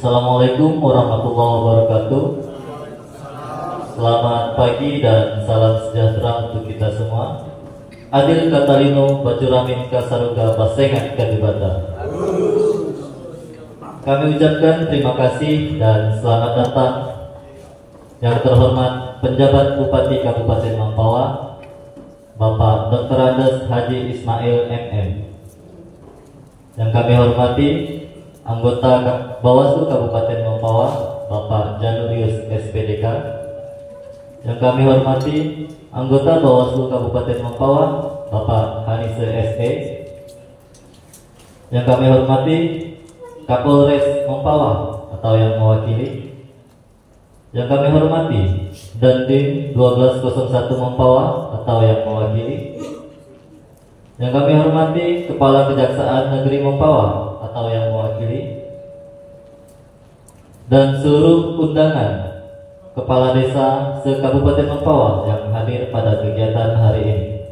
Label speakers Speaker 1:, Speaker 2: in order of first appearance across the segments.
Speaker 1: Assalamualaikum warahmatullahi wabarakatuh. Selamat pagi dan salam sejahtera untuk kita semua. Adil Katalino Bacuramin Kasaruga Basengat Kadibata. Kami ucapkan terima kasih dan selamat datang yang terhormat penjabat Bupati Kabupaten Mempawah, Bapak Dr. Andes Haji Ismail MM. Yang kami hormati anggota Bawaslu Kabupaten Mempawah, Bapak Janurius SPDK. Yang kami hormati anggota Bawaslu Kabupaten Mempawah, Bapak Hanise SE. Yang kami hormati Kapolres Mempawah atau yang mewakili. Yang kami hormati Dandim 1201 Mempawah atau yang mewakili. Yang kami hormati Kepala Kejaksaan Negeri Mempawah atau yang mewakili, dan seluruh undangan kepala desa se-Kabupaten Mempawah yang hadir pada kegiatan hari ini.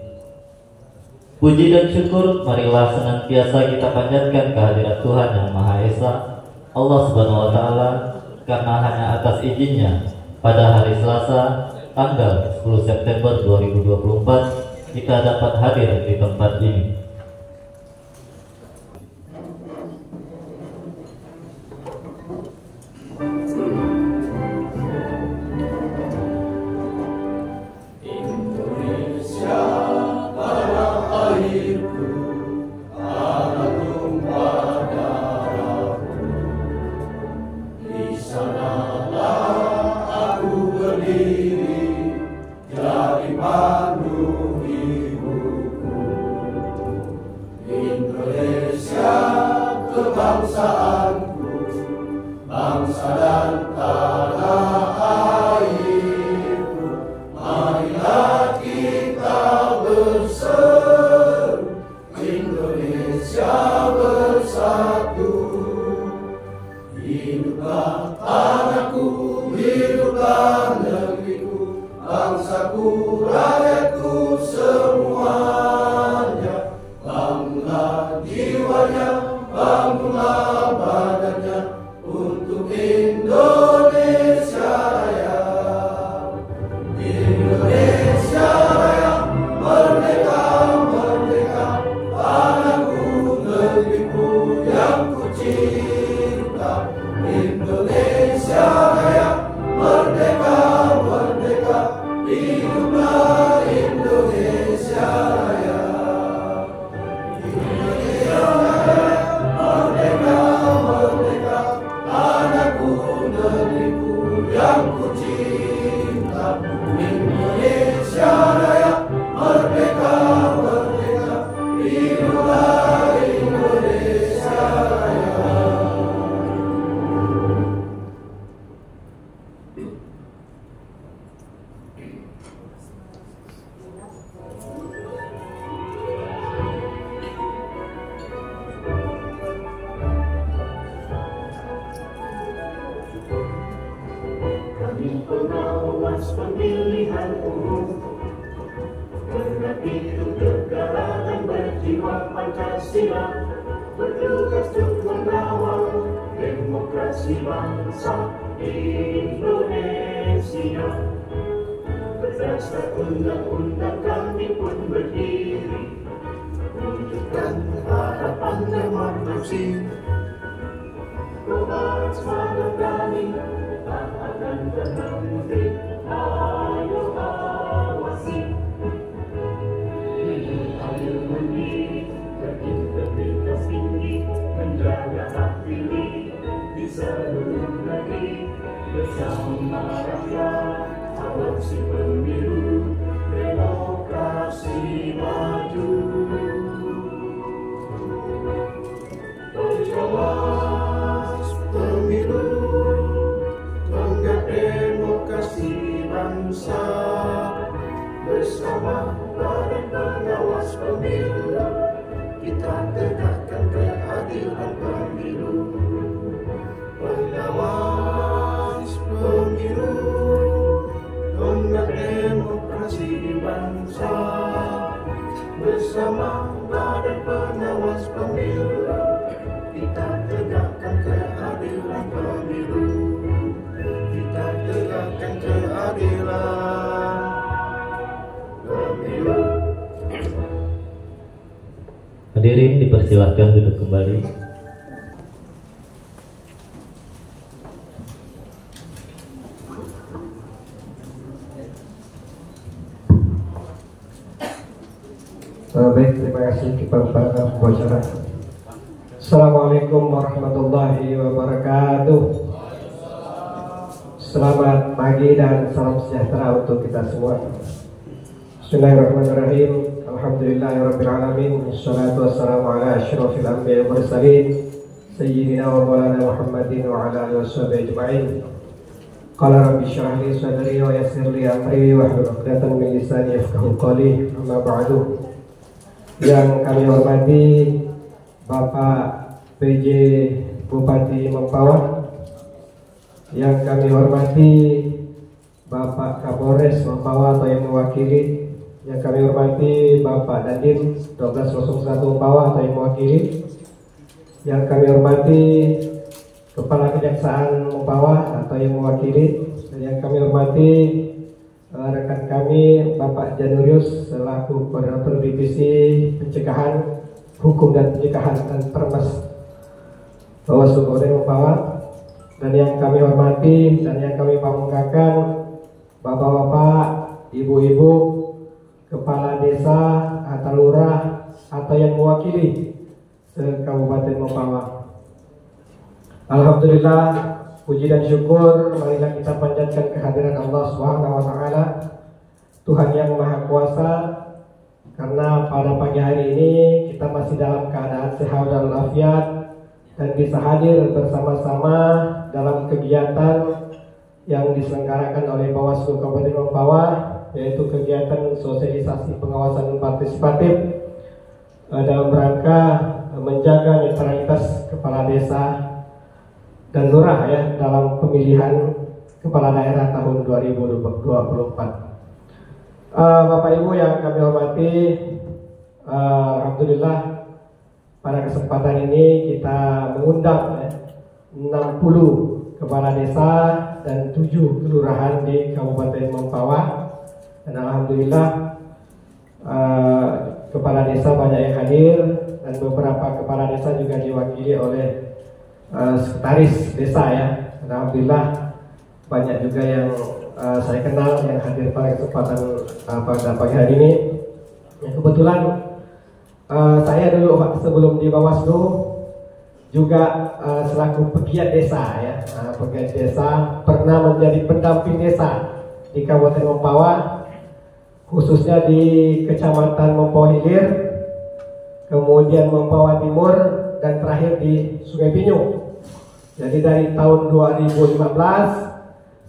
Speaker 1: Puji dan syukur marilah senantiasa kita panjatkan kehadirat Tuhan Yang Maha Esa, Allah Subhanahu wa Ta'ala, karena hanya atas izinnya pada hari Selasa tanggal 10 September 2024 kita dapat hadir di tempat ini.
Speaker 2: Pengawas pemilihan umum menepi negara dan berjiwa Pancasila, bertugas untuk mengawal demokrasi bangsa Indonesia. Berdasar undang-undang kami pun berdiri, wujudkan harapan demokrasi. Kobar semangat kami, tahanan dan menteri, ayo awasi. Ayo mendiri, berintegritas tinggi, menjaga hak pilih di seluruh negeri. Bersama rakyat, awasi pemilu, demokrasi maju. Pengawas pemilu, tonggak demokrasi bangsa. Bersama Badan Pengawas Pemilu, kita tegakkan keadilan pemilu. Pengawas pemilu, tonggak demokrasi bangsa. Bersama Badan Pengawas Pemilu, kita tegakkan keadilan pemilu.
Speaker 1: Hadirin dipersilahkan duduk kembali.
Speaker 3: Baik, terima kasih kepada pembicara. Assalamualaikum warahmatullahi wabarakatuh. Selamat pagi dan salam sejahtera untuk kita semua. Bismillahirrahmanirrahim. Alhamdulillahirrabbilalamin. Wassalatu wassalamu ala asyrafil anbiya'i wal mursalin sayyidina wa maulana Muhammadin wa ala alihi washabihi ajma'in. Qala rabbi shrah li sadri wa yassir li amri wahlul 'uqdatam min lisani yafqahu qawli. Amma ba'du. Yang kami hormati Bapak PJ Bupati Mempawah, yang kami hormati Bapak Kapolres Mempawah atau yang mewakili, yang kami hormati Bapak Dandim 1201 Mempawah atau yang mewakili, yang kami hormati Kepala Kejaksaan Mempawah atau yang mewakili, dan yang kami hormati rekan kami Bapak Janurius selaku Koordinator Divisi Pencegahan Hukum dan Pencegahan dan Permas Bawaslu Kabupaten Mempawah, dan yang kami hormati dan yang kami banggakan Bapak-bapak, Ibu-ibu, Kepala Desa atau Lurah atau yang mewakili se-Kabupaten Mempawah. Alhamdulillah, puji dan syukur marilah kita panjatkan kehadiran Allah Subhanahu wa taala, Tuhan yang Maha Kuasa, karena pada pagi hari ini kita masih dalam keadaan sehat dan walafiat dan bisa hadir bersama-sama dalam kegiatan yang diselenggarakan oleh Bawaslu Kabupaten Mempawah, yaitu kegiatan sosialisasi pengawasan partisipatif dalam rangka menjaga netralitas kepala desa dan lurah ya dalam pemilihan kepala daerah tahun 2024. Bapak Ibu yang kami hormati, alhamdulillah pada kesempatan ini kita mengundang 60 kepala desa dan 7 kelurahan di Kabupaten Mempawah, dan alhamdulillah kepala desa banyak yang hadir dan beberapa kepala desa juga diwakili oleh sekretaris desa ya. Alhamdulillah banyak juga yang saya kenal yang hadir pada kesempatan pada pagi hari ini. Ya, kebetulan saya dulu sebelum di Bawaslu juga selaku pegiat desa ya, pegiat desa, pernah menjadi pendamping desa di Kabupaten Mempawah, khususnya di Kecamatan Mempawah Hilir, kemudian Mempawah Timur, dan terakhir di Sungai Pinyu. Jadi dari tahun 2015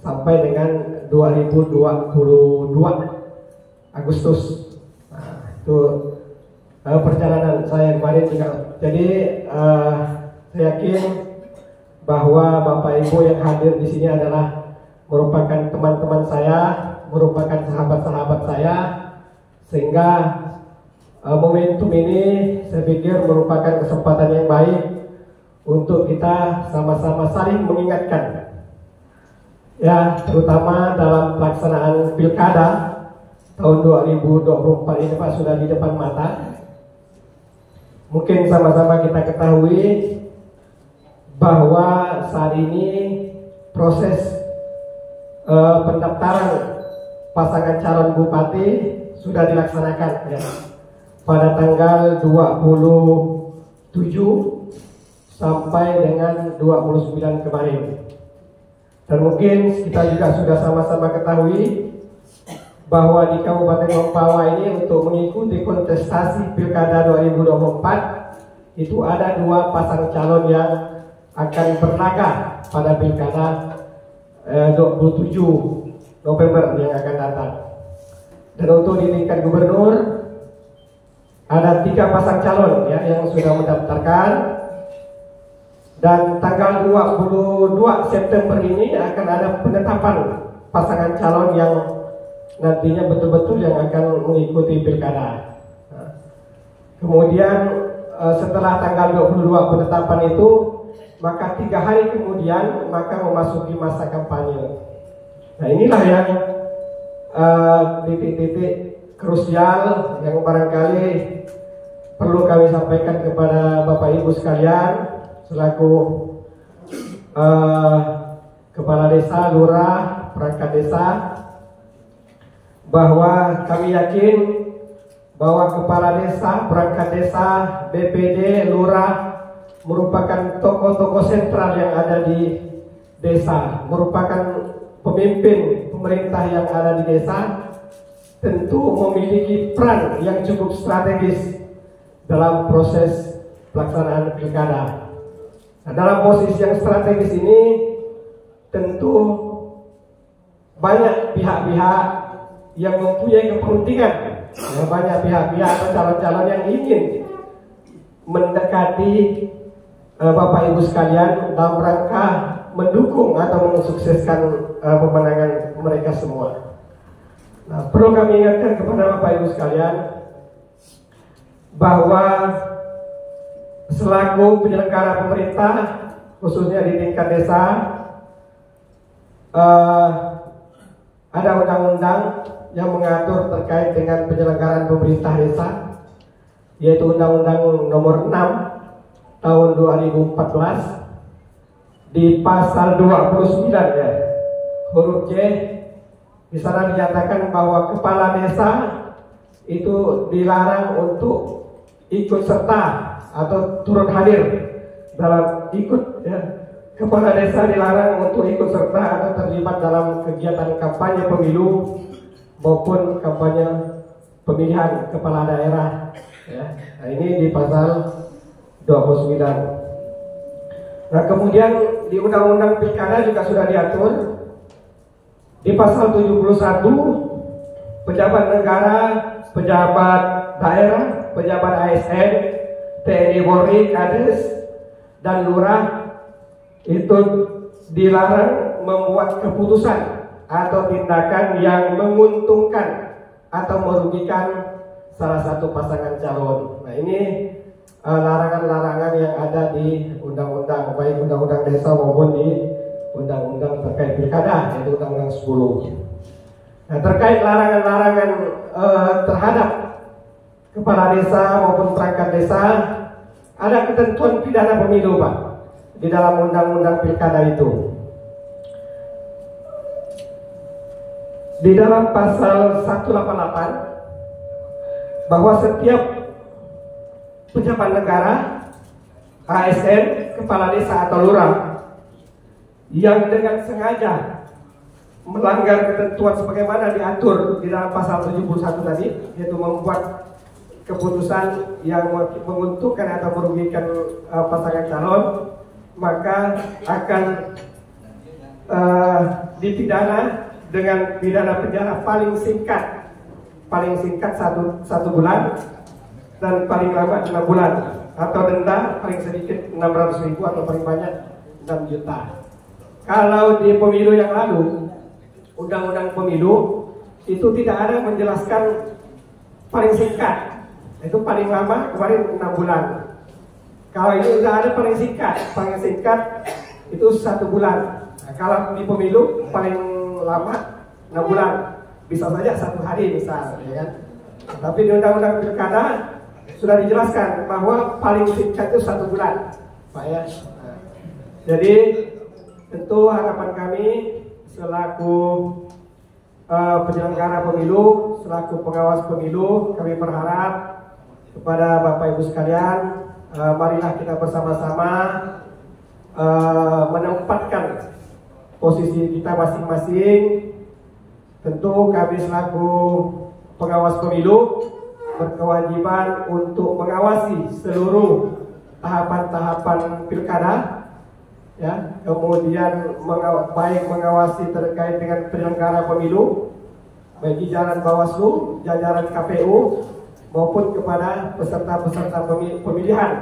Speaker 3: sampai dengan 2022 Agustus. Nah, itu perjalanan saya kemarin juga. Jadi saya yakin bahwa Bapak Ibu yang hadir di sini adalah merupakan teman-teman saya, merupakan sahabat-sahabat saya, sehingga momentum ini saya pikir merupakan kesempatan yang baik untuk kita sama-sama saling mengingatkan ya, terutama dalam pelaksanaan pilkada tahun 2024 ini Pak, sudah di depan mata. Mungkin sama-sama kita ketahui bahwa saat ini proses pendaftaran pasangan calon bupati sudah dilaksanakan ya, pada tanggal 27 sampai dengan 29 kemarin. Dan mungkin kita juga sudah sama-sama ketahui bahwa di Kabupaten Mempawah ini untuk mengikuti kontestasi Pilkada 2024 itu ada 2 pasang calon yang akan berlaga pada Pilkada 27 November yang akan datang. Dan untuk di tingkat gubernur ada 3 pasang calon ya yang sudah mendaftarkan. Dan tanggal 22 September ini akan ada penetapan pasangan calon yang nantinya betul-betul yang akan mengikuti pilkada. Nah, kemudian setelah tanggal 22 penetapan itu, maka 3 hari kemudian maka memasuki masa kampanye. Nah, inilah yang titik-titik krusial yang barangkali perlu kami sampaikan kepada Bapak Ibu sekalian selaku kepala desa, lurah, perangkat desa, bahwa kami yakin bahwa kepala desa, perangkat desa, BPD, lurah merupakan tokoh-tokoh sentral yang ada di desa, merupakan pemimpin pemerintah yang ada di desa, tentu memiliki peran yang cukup strategis dalam proses pelaksanaan pilkada. Nah, dalam posisi yang strategis ini tentu banyak pihak-pihak yang mempunyai kepentingan, banyak pihak-pihak atau calon-calon yang ingin mendekati Bapak Ibu sekalian dalam rangka mendukung atau mensukseskan pemenangan mereka semua. Nah, perlu kami ingatkan kepada Bapak Ibu sekalian bahwa selaku penyelenggara pemerintah khususnya di tingkat desa ada undang-undang yang mengatur terkait dengan penyelenggaraan pemerintah desa, yaitu Undang-Undang Nomor 6 tahun 2014 di pasal 29 ya, huruf C. Di sana dinyatakan bahwa kepala desa itu dilarang untuk ikut serta atau turut hadir dalam kepala desa dilarang untuk ikut serta atau terlibat dalam kegiatan kampanye pemilu maupun kampanye pemilihan kepala daerah ya. Nah, ini di pasal 29. Nah, kemudian di Undang-Undang Pilkada juga sudah diatur di pasal 71, pejabat negara, pejabat daerah, pejabat ASN, TNI Polri, Kades, dan lurah itu dilarang membuat keputusan atau tindakan yang menguntungkan atau merugikan salah satu pasangan calon. Nah, ini larangan-larangan yang ada di undang-undang, baik undang-undang desa maupun di undang-undang terkait pilkada, yaitu Undang-Undang 10. Nah, terkait larangan-larangan terhadap kepala desa maupun perangkat desa, ada ketentuan pidana pemilu, Pak, di dalam undang-undang pilkada itu. Di dalam pasal 188 bahwa setiap pejabat negara, ASN, kepala desa atau lurah yang dengan sengaja melanggar ketentuan sebagaimana diatur di dalam pasal 71 tadi, yaitu membuat keputusan yang menguntungkan atau merugikan pasangan calon, maka akan dipidana dengan pidana penjara paling singkat satu bulan dan paling lama 6 bulan, atau denda paling sedikit 600.000 atau paling banyak 6 juta. Kalau di pemilu yang lalu, undang-undang pemilu itu tidak ada menjelaskan paling singkat, itu paling lama kemarin 6 bulan. Kalau ini sudah ada paling singkat itu 1 bulan. Nah, kalau di pemilu paling lama 6 bulan, bisa saja 1 hari misal, ya kan? Tapi di undang-undang pilkada sudah dijelaskan bahwa paling singkat itu 1 bulan, Pak ya. Nah, jadi tentu harapan kami selaku penyelenggara pemilu, selaku pengawas pemilu, kami berharap kepada Bapak Ibu sekalian, marilah kita bersama-sama menempatkan posisi kita masing-masing. Tentu kami selaku pengawas pemilu berkewajiban untuk mengawasi seluruh tahapan-tahapan pilkada, ya, kemudian baik mengawasi terkait dengan penyelenggara pemilu, baik jajaran Bawaslu, jajaran KPU, maupun kepada peserta-peserta pemilihan,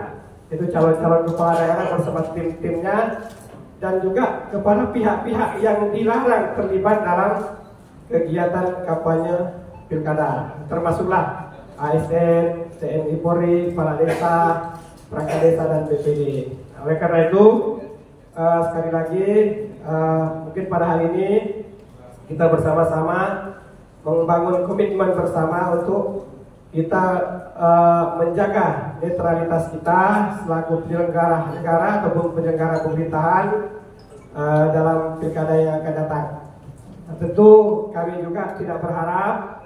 Speaker 3: itu calon-calon kepala daerah bersama tim-timnya, dan juga kepada pihak-pihak yang dilarang terlibat dalam kegiatan kampanye pilkada, termasuklah ASN, TNI Polri, kepala desa, perangkat desa, dan BPD. Oleh karena itu, sekali lagi, mungkin pada hari ini kita bersama-sama membangun komitmen bersama untuk kita menjaga netralitas kita selaku penyelenggara negara ataupun penyelenggara pemerintahan dalam pilkada yang akan datang. Nah, tentu kami juga tidak berharap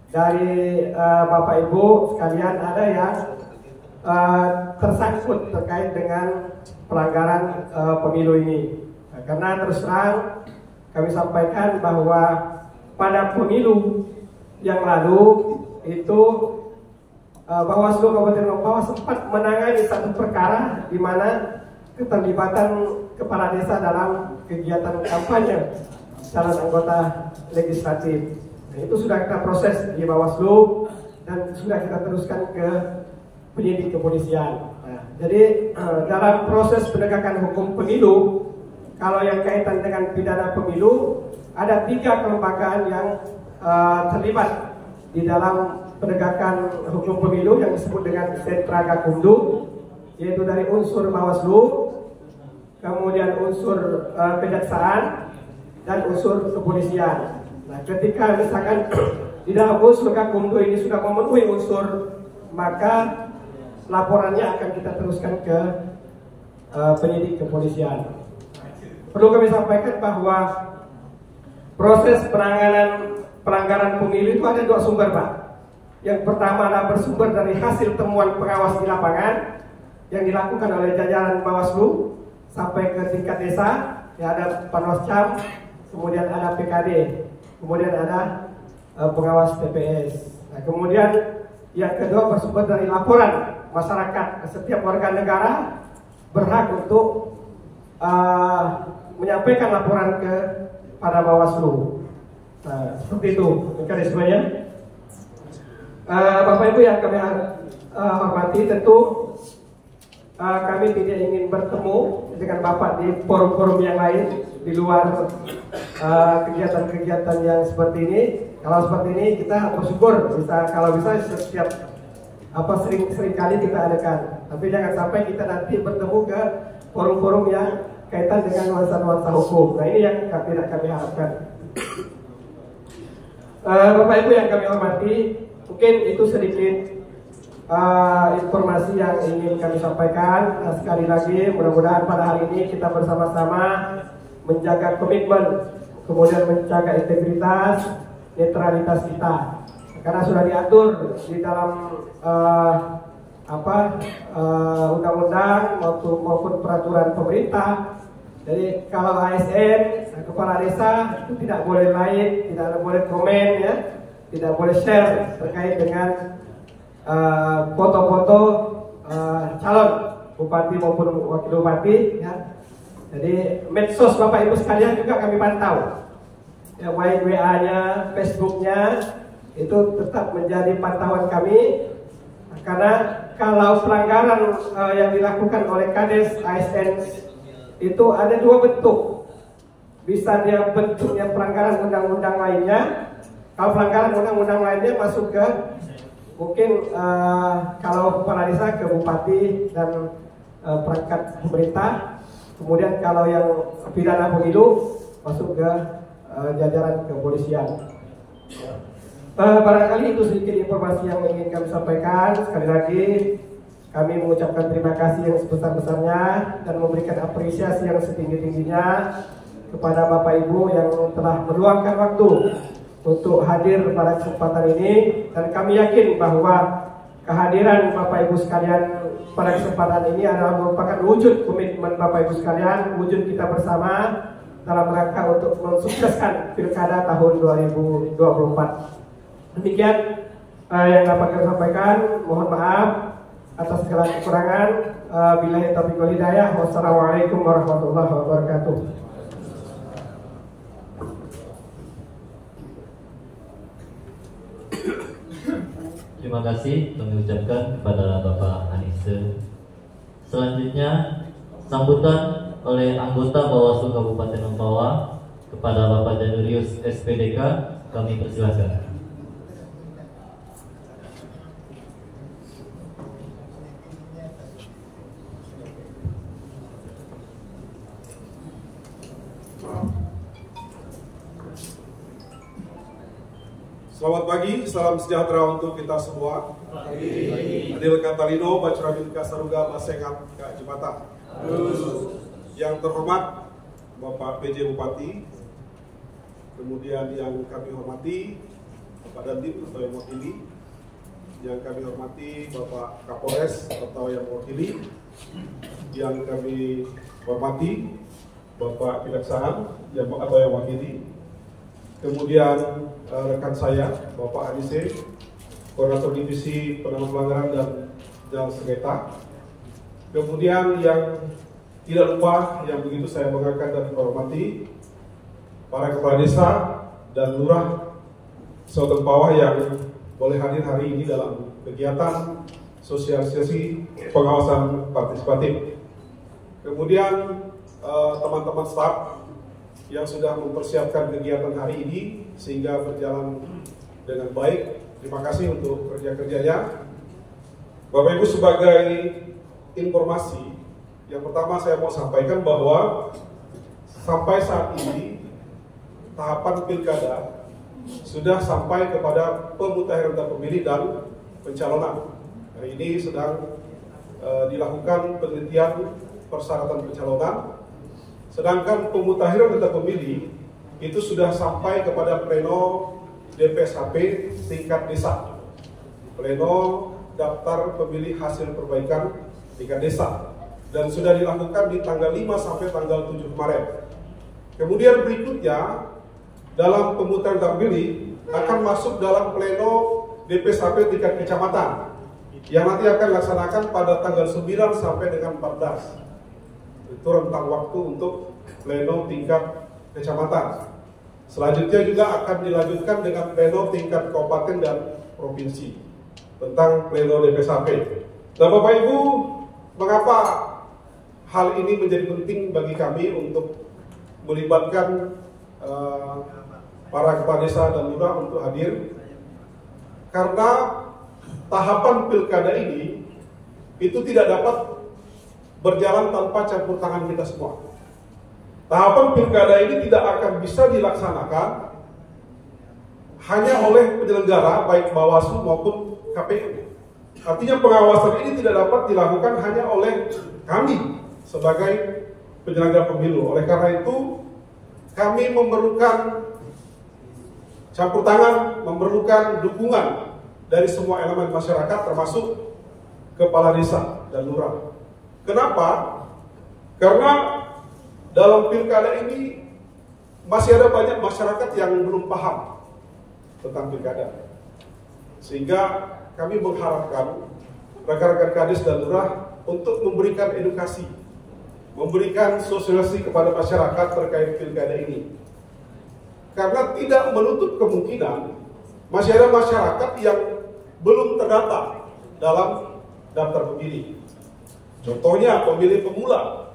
Speaker 3: dari Bapak Ibu sekalian ada yang tersangkut terkait dengan pelanggaran pemilu ini. Nah, karena terus terang kami sampaikan bahwa pada pemilu yang lalu itu Bawaslu Kabupaten Mempawah sempat menangani satu perkara di mana keterlibatan kepala desa dalam kegiatan kampanye calon anggota legislatif. Nah, itu sudah kita proses di Bawaslu dan sudah kita teruskan ke penyidik kepolisian. Nah, jadi dalam proses penegakan hukum pemilu, kalau yang kaitan dengan pidana pemilu, ada 3 kelembagaan yang terlibat di dalam penegakan hukum pemilu yang disebut dengan Sentra Gakumdu, yaitu dari unsur Bawaslu, kemudian unsur kejaksaan, dan unsur kepolisian. Nah, ketika misalkan di dalam unsur Gakumdu ini sudah memenuhi unsur, maka laporannya akan kita teruskan ke penyidik kepolisian. Perlu kami sampaikan bahwa proses penanganan pelanggaran pemilu itu ada 2 sumber, Pak. Yang pertama adalah bersumber dari hasil temuan pengawas di lapangan yang dilakukan oleh jajaran Bawaslu sampai ke tingkat desa, ya ada Panwascam, kemudian ada PKD, kemudian ada pengawas TPS. Nah, kemudian yang kedua bersumber dari laporan masyarakat. Setiap warga negara berhak untuk menyampaikan laporan pada Bawaslu. Nah, seperti itu mekanismenya. Bapak Ibu yang kami hormati, tentu kami tidak ingin bertemu dengan Bapak di forum-forum yang lain di luar kegiatan-kegiatan yang seperti ini. Kalau seperti ini kita bersyukur kalau bisa setiap sering kali kita adakan. Tapi jangan sampai kita nanti bertemu ke forum-forum yang kaitan dengan nuansa-nuansa hukum. Nah, ini yang tidak kami harapkan. Bapak Ibu yang kami hormati, mungkin itu sedikit informasi yang ingin kami sampaikan. Nah, sekali lagi mudah-mudahan pada hari ini kita bersama-sama menjaga komitmen, kemudian menjaga integritas, netralitas kita. Karena sudah diatur di dalam undang-undang maupun peraturan pemerintah. Jadi kalau ASN, kepala desa itu tidak boleh like, tidak boleh komen, ya, tidak boleh share terkait dengan foto-foto calon bupati maupun wakil bupati, ya. Jadi medsos Bapak Ibu sekalian juga kami pantau, ya, baik WA-nya, Facebook-nya itu tetap menjadi pantauan kami. Karena kalau pelanggaran yang dilakukan oleh Kades ASN itu ada 2 bentuk. Bisa dia bentuknya pelanggaran undang-undang lainnya. Kalau pelanggaran undang-undang lainnya masuk ke mungkin kalau kepala desa ke bupati dan perangkat pemerintah. Kemudian kalau yang pidana pemilu masuk ke jajaran kepolisian. Barangkali itu sedikit informasi yang ingin kami sampaikan. Sekali lagi kami mengucapkan terima kasih yang sebesar-besarnya dan memberikan apresiasi yang setinggi-tingginya kepada Bapak Ibu yang telah meluangkan waktu untuk hadir pada kesempatan ini. Dan kami yakin bahwa kehadiran Bapak Ibu sekalian pada kesempatan ini adalah merupakan wujud komitmen Bapak Ibu sekalian, wujud kita bersama dalam rangka untuk mensukseskan pilkada tahun 2024. Demikian yang dapat kami sampaikan. Mohon maaf atas segala kekurangan. Billahi taufiq wal hidayah. Wassalamualaikum warahmatullahi wabarakatuh.
Speaker 1: Terima kasih kami ucapkan kepada Bapak Hanise. Selanjutnya sambutan oleh anggota Bawaslu Kabupaten Mempawah kepada Bapak Janurius SPDK, kami persilakan.
Speaker 4: Selamat pagi, salam sejahtera untuk kita semua. Adil Katalino, Bacurabin Kasaruga, Masengat, Kak Jembatan. Yang terhormat Bapak PJ Bupati, kemudian yang kami hormati Bapak Dandim atau yang mewakili, yang kami hormati Bapak Kapolres atau yang mewakili, yang kami hormati Bapak Kejaksaan atau yang mewakili, kemudian rekan saya Bapak Adise, Koordinator Divisi Penanganan Pelanggaran dan Jalan Sengketa, kemudian yang tidak lupa yang begitu saya banggakan dan hormati para kepala desa dan lurah Sotempawah yang boleh hadir hari ini dalam kegiatan sosialisasi pengawasan partisipatif. Kemudian teman-teman staf yang sudah mempersiapkan kegiatan hari ini sehingga berjalan dengan baik. Terima kasih untuk kerja-kerjanya. Bapak Ibu, sebagai informasi, yang pertama saya mau sampaikan bahwa sampai saat ini tahapan pilkada sudah sampai kepada pemutahiran daftar pemilih dan pencalonan. Hari ini sedang dilakukan penelitian persyaratan pencalonan. Sedangkan pemutakhiran data pemilih itu sudah sampai kepada pleno DPSHP tingkat desa, pleno daftar pemilih hasil perbaikan tingkat desa, dan sudah dilakukan di tanggal 5 sampai tanggal 7 kemarin. Kemudian berikutnya dalam pemutahiran data pemilih akan masuk dalam pleno DPSHP tingkat kecamatan yang nanti akan dilaksanakan pada tanggal 9 sampai dengan 14. Itu rentang waktu untuk pleno tingkat kecamatan. Selanjutnya juga akan dilanjutkan dengan pleno tingkat kabupaten dan provinsi tentang pleno DPSHP. Nah, Bapak Ibu, mengapa hal ini menjadi penting bagi kami untuk melibatkan para kepala desa dan lurah untuk hadir? Karena tahapan pilkada ini itu tidak dapat berjalan tanpa campur tangan kita semua. Tahapan pilkada ini tidak akan bisa dilaksanakan hanya oleh penyelenggara baik Bawaslu maupun KPU. Artinya pengawasan ini tidak dapat dilakukan hanya oleh kami sebagai penyelenggara pemilu. Oleh karena itu kami memerlukan campur tangan, memerlukan dukungan dari semua elemen masyarakat termasuk kepala desa dan lurah. Kenapa? Karena dalam pilkada ini masih ada banyak masyarakat yang belum paham tentang pilkada. Sehingga kami mengharapkan rekan-rekan Kadis dan lurah untuk memberikan edukasi, memberikan sosialisasi kepada masyarakat terkait pilkada ini. Karena tidak menutup kemungkinan masih ada masyarakat yang belum terdaftar dalam daftar pemilih. Contohnya pemilih pemula.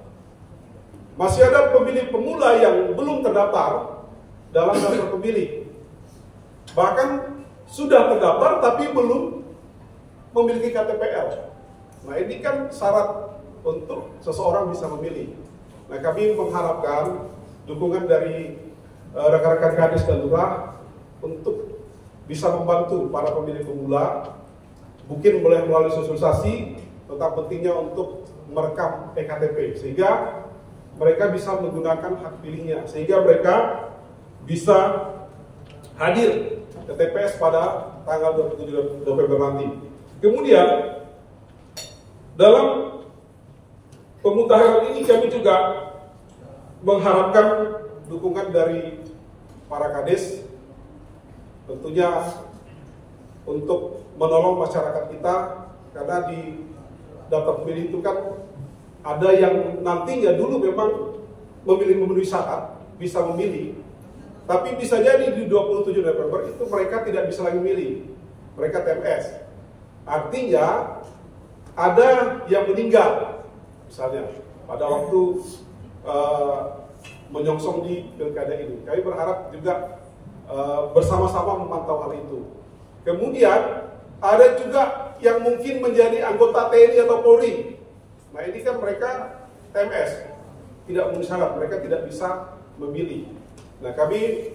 Speaker 4: Masih ada pemilih pemula yang belum terdaftar dalam daftar pemilih. Bahkan sudah terdaftar tapi belum memiliki KTPL. Nah, ini kan syarat untuk seseorang bisa memilih. Nah, kami mengharapkan dukungan dari rekan-rekan Kadis dan lurah untuk bisa membantu para pemilih pemula, mungkin boleh melalui sosialisasi tentang pentingnya untuk merekam ektp sehingga mereka bisa menggunakan hak pilihnya, sehingga mereka bisa hadir ke TPS pada tanggal 27 November nanti. Kemudian dalam pemutahiran ini kami juga mengharapkan dukungan dari para Kadis, tentunya untuk menolong masyarakat kita, karena di daftar pemilih itu kan ada yang nantinya dulu memang memenuhi syarat bisa memilih, tapi bisa jadi di 27 November itu mereka tidak bisa lagi memilih, mereka TMS. Artinya ada yang meninggal, misalnya pada waktu menyongsong di pilkada ini. Kami berharap juga bersama-sama memantau hal itu. Kemudian ada juga yang mungkin menjadi anggota TNI atau Polri. Nah, ini kan mereka TMS, tidak memenuhi syarat, mereka tidak bisa memilih. Nah, kami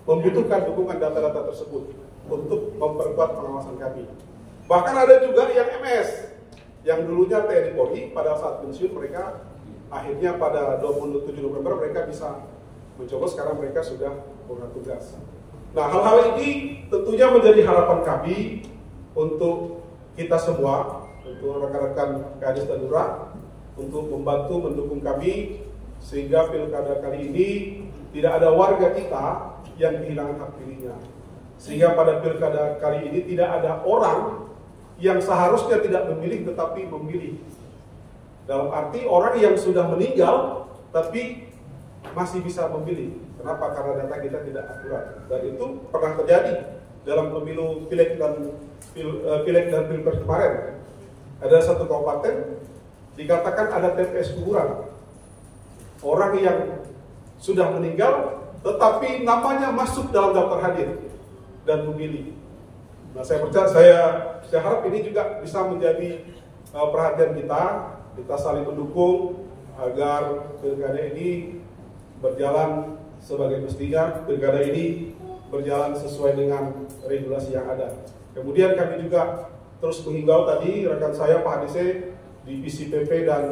Speaker 4: membutuhkan dukungan data-data tersebut. untuk memperkuat pengawasan kami. Bahkan ada juga yang MS, yang dulunya TNI Polri, pada saat pensiun mereka akhirnya pada 27 November mereka bisa mencoba, sekarang mereka sudah punya tugas. Nah, hal-hal ini tentunya menjadi harapan kami untuk kita semua, untuk rekan-rekan Kadis dan Lurah, untuk membantu mendukung kami sehingga pilkada kali ini tidak ada warga kita yang kehilangan hak pilihnya. Sehingga pada pilkada kali ini tidak ada orang yang seharusnya tidak memilih tetapi memilih. Dalam arti orang yang sudah meninggal tapi masih bisa memilih. Kenapa? Karena data kita tidak akurat. Dan itu pernah terjadi dalam pemilu pileg dan pilpres kemarin. Ada satu kabupaten dikatakan ada TPS kuburan. Orang yang sudah meninggal tetapi namanya masuk dalam daftar hadir dan memilih. Nah, saya percaya, saya harap ini juga bisa menjadi perhatian kita saling mendukung agar pilkada ini berjalan sebagai mestinya, pilkada ini berjalan sesuai dengan regulasi yang ada. Kemudian kami juga terus menghimbau tadi rekan saya Pak Hadise, Divisi PP dan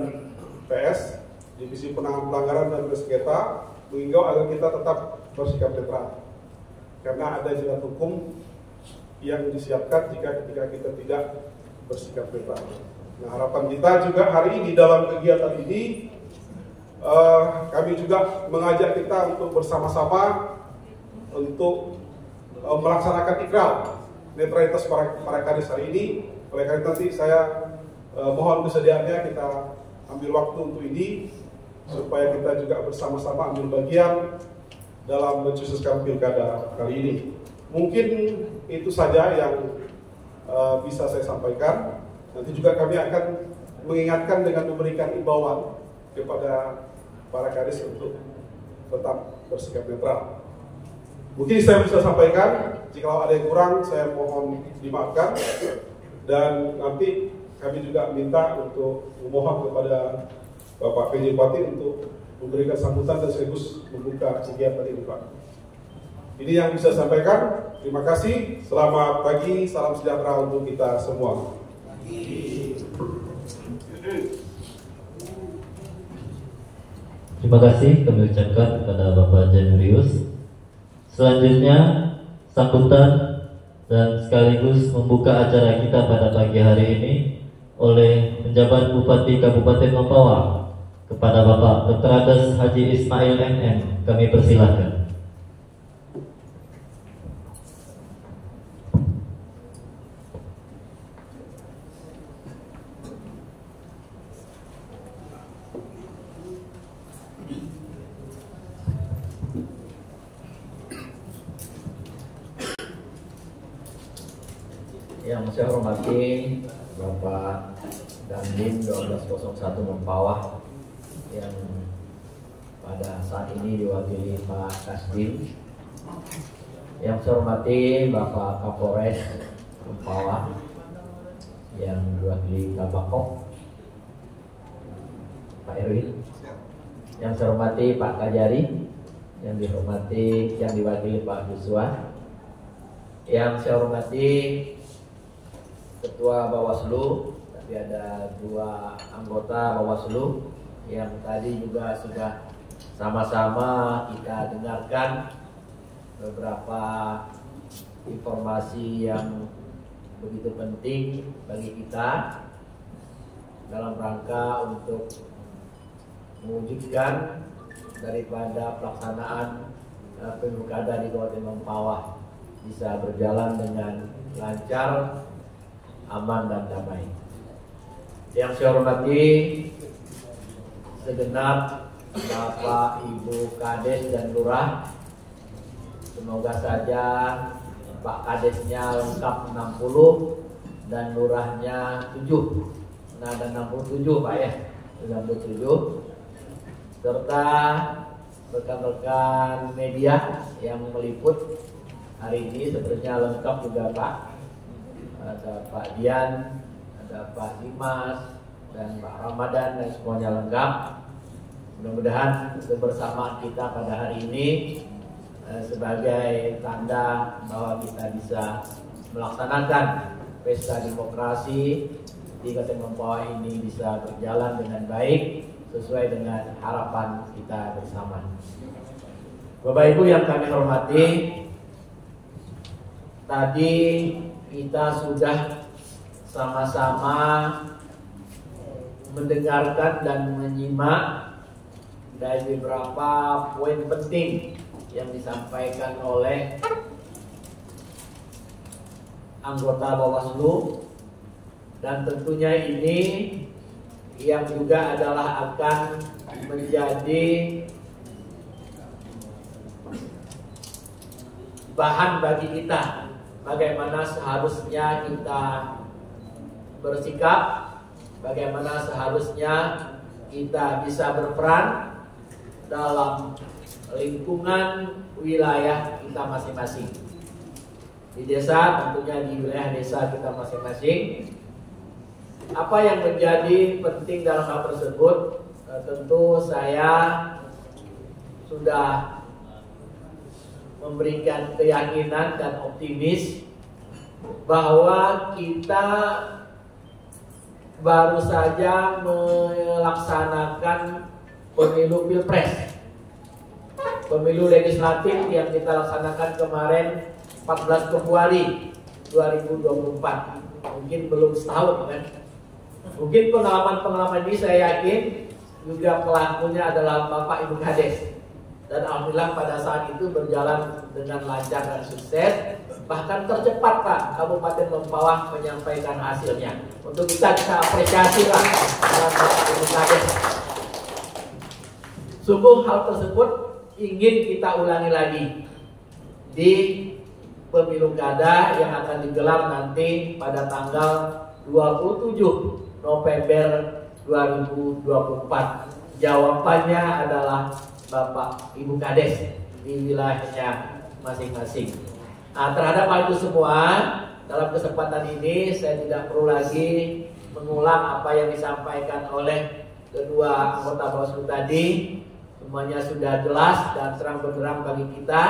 Speaker 4: PS, Divisi Penanganan Pelanggaran dan Sengketa, menghimbau agar kita tetap bersikap netral. Karena ada jerat hukum yang disiapkan ketika kita tidak bersikap netral. Nah, harapan kita juga hari ini dalam kegiatan ini, kami juga mengajak kita untuk bersama-sama untuk melaksanakan ikrar netralitas para kadis hari ini. Oleh karena itu nanti saya mohon kesediaannya kita ambil waktu untuk ini supaya kita juga bersama-sama ambil bagian dalam mensukseskan pilkada kali ini. Mungkin itu saja yang bisa saya sampaikan. Nanti juga kami akan mengingatkan dengan memberikan imbauan kepada para kadis untuk tetap bersikap netral. Mungkin saya bisa sampaikan, jika ada yang kurang saya mohon dimaafkan. Dan nanti kami juga minta untuk memohon kepada Bapak PJ Bupati untuk memberikan sambutan dan sekaligus membuka kegiatan ini, Pak. Ini yang bisa saya sampaikan. Terima kasih. Selamat pagi. Salam sejahtera untuk kita semua.
Speaker 1: Terima kasih kami ucapkan kepada Bapak Janurius. Selanjutnya sambutan dan sekaligus membuka acara kita pada pagi hari ini oleh penjabat Bupati Kabupaten Mempawah kepada Bapak Dr. Andes Haji Ismail MM. Kami persilahkan.
Speaker 5: Yang saya hormati Bapak Dandim 1201 Mempawah yang pada saat ini diwakili Pak Kasdim. Yang saya hormati Bapak Kapolres Mempawah yang diwakili Kabakok Pak Erwin. Yang saya hormati Pak Kajari yang diwakili Pak Joshua. Yang saya hormati Ketua Bawaslu, tapi ada 2 anggota Bawaslu yang tadi juga sudah sama-sama kita dengarkan beberapa informasi yang begitu penting bagi kita dalam rangka untuk mewujudkan daripada pelaksanaan pilkada di Kabupaten Mempawah bisa berjalan dengan lancar, aman dan damai. Yang saya hormati segenap Bapak Ibu Kades dan Lurah, semoga saja Pak Kadesnya lengkap 60 dan Lurahnya 7. Nah, ada 67 Pak ya, 67. Serta rekan-rekan media yang meliput hari ini sebenarnya lengkap juga Pak. Ada Pak Dian, ada Pak Dimas, dan Pak Ramadan, dan semuanya lengkap. Mudah-mudahan kebersamaan kita pada hari ini sebagai tanda bahwa kita bisa melaksanakan pesta demokrasi di Kabupaten Mempawah ini bisa berjalan dengan baik sesuai dengan harapan kita bersama. Bapak Ibu yang kami hormati, tadi kita sudah sama-sama mendengarkan dan menyimak dari beberapa poin penting yang disampaikan oleh anggota Bawaslu, dan tentunya ini yang juga adalah akan menjadi bahan bagi kita bagaimana seharusnya kita bersikap, bagaimana seharusnya kita bisa berperan dalam lingkungan wilayah kita masing-masing. Di desa, tentunya di wilayah desa kita masing-masing. Apa yang menjadi penting dalam hal tersebut? Tentu saya sudah memberikan keyakinan dan optimis bahwa kita baru saja melaksanakan pemilu pilpres, pemilu legislatif yang kita laksanakan kemarin 14 Februari 2024. Mungkin belum setahun kan. Mungkin pengalaman-pengalaman ini saya yakin juga pelakunya adalah Bapak Ibu Kades. Dan alhamdulillah pada saat itu berjalan dengan lancar dan sukses. Bahkan tercepat Pak Kabupaten Mempawah menyampaikan hasilnya. Untuk kita apresiasi lah Bapak Ibu Kades. Sungguh hal tersebut ingin kita ulangi lagi di pemilu kada yang akan digelar nanti pada tanggal 27 November 2024. Jawabannya adalah Bapak Ibu Kades di wilayahnya masing-masing. Nah, terhadap hal itu semua, dalam kesempatan ini saya tidak perlu lagi mengulang apa yang disampaikan oleh kedua anggota Bawaslu tadi. Semuanya sudah jelas dan terang benderang bagi kita.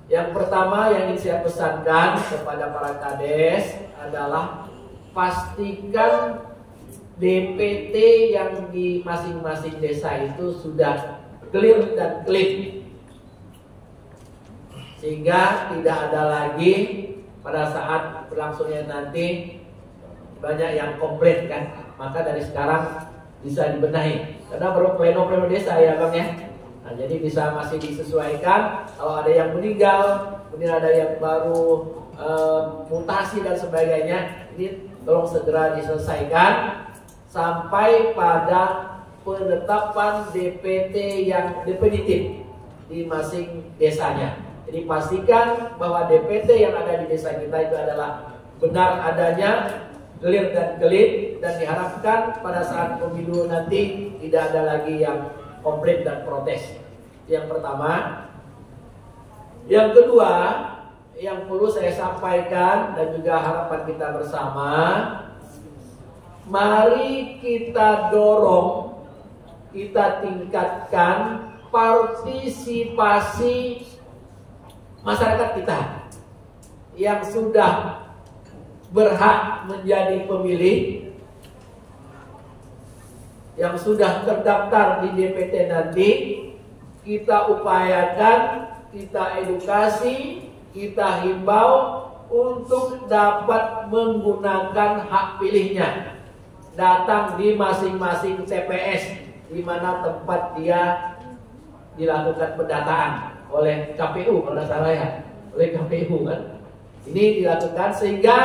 Speaker 5: Yang pertama yang ingin saya pesankan kepada para kades adalah pastikan DPT yang di masing-masing desa itu sudah clear dan clean, sehingga tidak ada lagi pada saat berlangsungnya nanti banyak yang komplain kan. Maka dari sekarang bisa dibenahi, karena baru pleno desa ya Bang ya. Nah, jadi bisa masih disesuaikan. Kalau ada yang meninggal, kemudian ada yang baru mutasi dan sebagainya, ini tolong segera diselesaikan sampai pada penetapan DPT yang definitif di masing desanya. Jadi pastikan bahwa DPT yang ada di desa kita itu adalah benar adanya, clear dan clean, dan diharapkan pada saat pemilu nanti tidak ada lagi yang komplain dan protes. Yang pertama. Yang kedua, yang perlu saya sampaikan dan juga harapan kita bersama, mari kita dorong, kita tingkatkan partisipasi masyarakat kita yang sudah berhak menjadi pemilih, yang sudah terdaftar di DPT nanti. Kita upayakan, kita edukasi, kita himbau untuk dapat menggunakan hak pilihnya. Datang di masing-masing TPS di mana tempat dia dilakukan pendataan oleh KPU, kalau tidak salah ya, oleh KPU kan. Ini dilakukan sehingga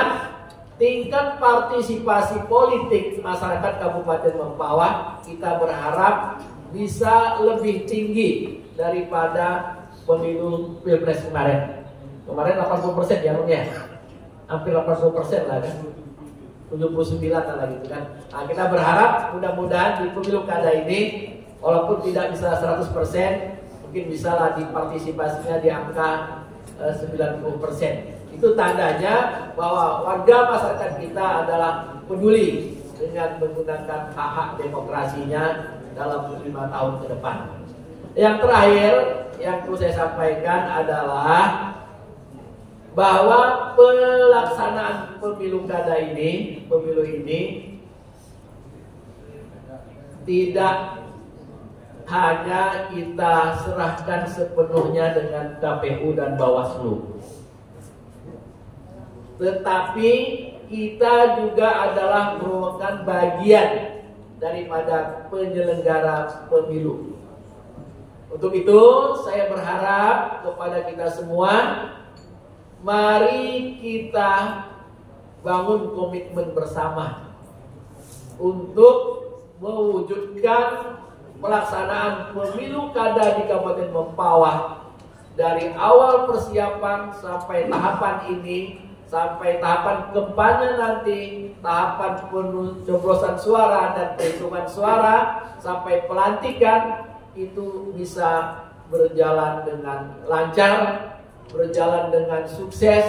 Speaker 5: tingkat partisipasi politik masyarakat Kabupaten Mempawah kita berharap bisa lebih tinggi daripada pemilu pilpres kemarin. Kemarin 80% ya Bang ya, hampir 80% lah kan, 79 lah gitu kan. Nah, kita berharap mudah-mudahan di pemilu kada ini, walaupun tidak bisa 100%, mungkin bisa lah dipartisipasinya di angka 90%. Itu tandanya bahwa warga masyarakat kita adalah peduli dengan menggunakan hak-hak demokrasinya dalam 5 tahun ke depan. Yang terakhir yang perlu saya sampaikan adalah bahwa pelaksanaan pemilu ini tidak hanya kita serahkan sepenuhnya dengan KPU dan Bawaslu, tetapi kita juga adalah merupakan bagian daripada penyelenggara pemilu. Untuk itu saya berharap kepada kita semua, mari kita bangun komitmen bersama untuk mewujudkan pelaksanaan pemilu kada di Kabupaten Mempawah dari awal persiapan sampai tahapan ini, sampai tahapan kampanye nanti, tahapan pencoblosan suara dan perhitungan suara, sampai pelantikan, itu bisa berjalan dengan lancar, berjalan dengan sukses,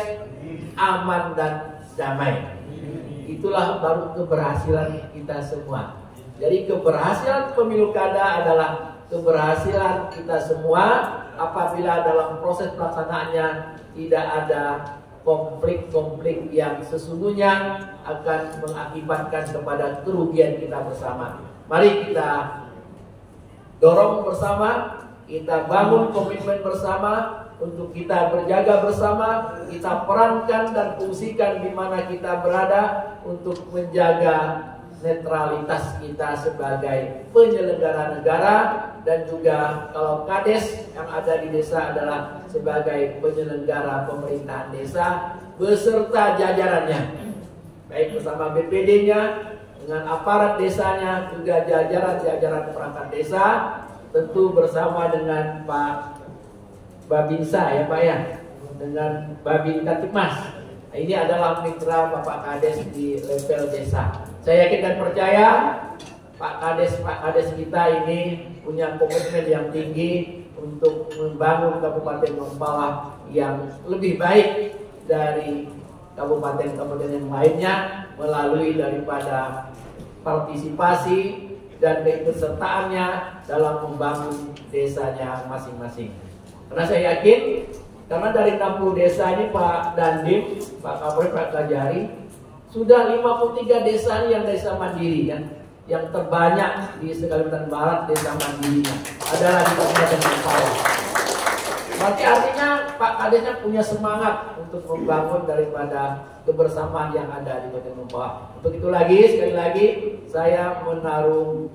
Speaker 5: aman dan damai. Itulah baru keberhasilan kita semua. Jadi keberhasilan pemilu kada adalah keberhasilan kita semua apabila dalam proses pelaksanaannya tidak ada konflik-konflik yang sesungguhnya akan mengakibatkan kepada kerugian kita bersama. Mari kita dorong bersama, kita bangun komitmen bersama untuk kita berjaga bersama, kita perankan dan fungsikan di mana kita berada untuk menjaga netralitas kita sebagai penyelenggara negara, dan juga kalau Kades yang ada di desa adalah sebagai penyelenggara pemerintahan desa beserta jajarannya, baik bersama BPD-nya dengan aparat desanya, juga jajaran perangkat desa, tentu bersama dengan Pak Babinsa ya Pak ya, dengan Babin Kantipmas. Ini adalah mitra Bapak Kades di level desa. Saya yakin dan percaya Pak Kades kita ini punya komitmen yang tinggi untuk membangun Kabupaten Mempawah yang lebih baik dari kabupaten-kabupaten yang lainnya melalui daripada partisipasi dan keikutsertaannya dalam membangun desanya masing-masing. Karena saya yakin, karena dari 60 desa ini Pak Dandim, Pak Kapolres, Pak Kajari, sudah 53 desa yang desa mandiri kan, yang terbanyak di Kalimantan Barat desa mandirinya adalah di Kabupaten Mempawah. Berarti artinya Pak Kadesnya punya semangat untuk membangun daripada kebersamaan yang ada di Kabupaten Mempawah. Untuk itu sekali lagi saya menaruh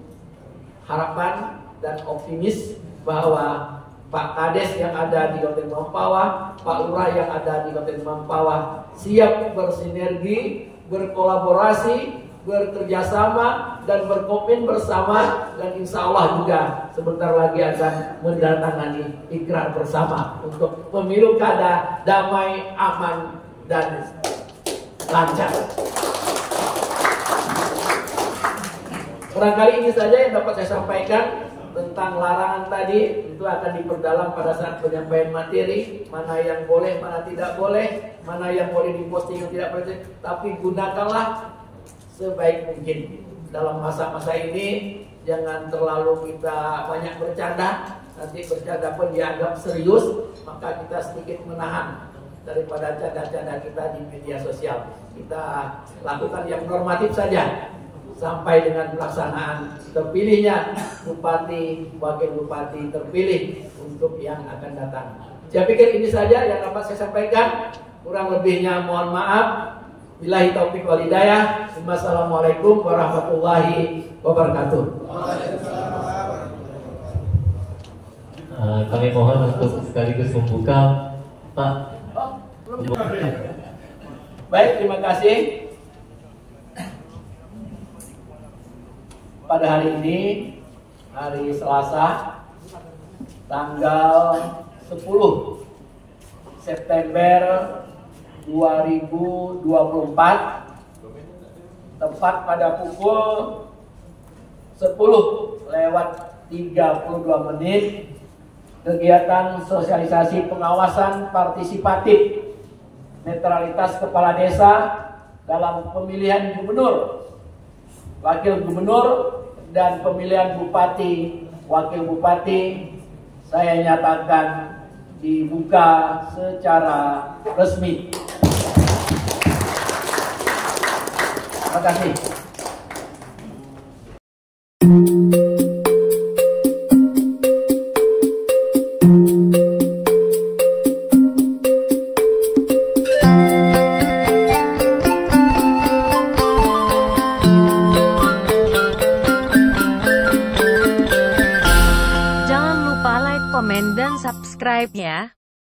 Speaker 5: harapan dan optimis bahwa Pak Kades yang ada di Kabupaten Mempawah, Pak Lurah yang ada di Kabupaten Mempawah siap bersinergi, berkolaborasi, bekerjasama dan berkomitmen bersama, dan insya Allah juga sebentar lagi akan mendatangani ikrar bersama untuk pemilu kada damai, aman dan lancar. Barangkali ini saja yang dapat saya sampaikan tentang larangan tadi. Itu akan diperdalam pada saat penyampaian materi, mana yang boleh, mana tidak boleh, mana yang boleh diposting, yang tidak boleh. Tapi gunakanlah sebaik mungkin dalam masa-masa ini. Jangan terlalu kita banyak bercanda, nanti bercanda pun dianggap serius, maka kita sedikit menahan daripada canda-canda kita di media sosial. Kita lakukan yang normatif saja sampai dengan pelaksanaan terpilihnya bupati, wakil bupati terpilih untuk yang akan datang. Saya pikir ini saja yang dapat saya sampaikan. Kurang lebihnya mohon maaf. Billahi taufiq wal hidayah. Wassalamualaikum warahmatullahi wabarakatuh.
Speaker 1: Kami mohon untuk sekaligus membuka Pak.
Speaker 5: Baik, terima kasih. Pada hari ini, hari Selasa, tanggal 10 September 2024, tepat pada pukul 10:32 menit, kegiatan sosialisasi pengawasan partisipatif netralitas kepala desa dalam pemilihan gubernur, wakil gubernur, dan pemilihan bupati, wakil bupati saya nyatakan dibuka secara resmi. Terima kasih.
Speaker 6: Jangan lupa like, komen, dan subscribe ya.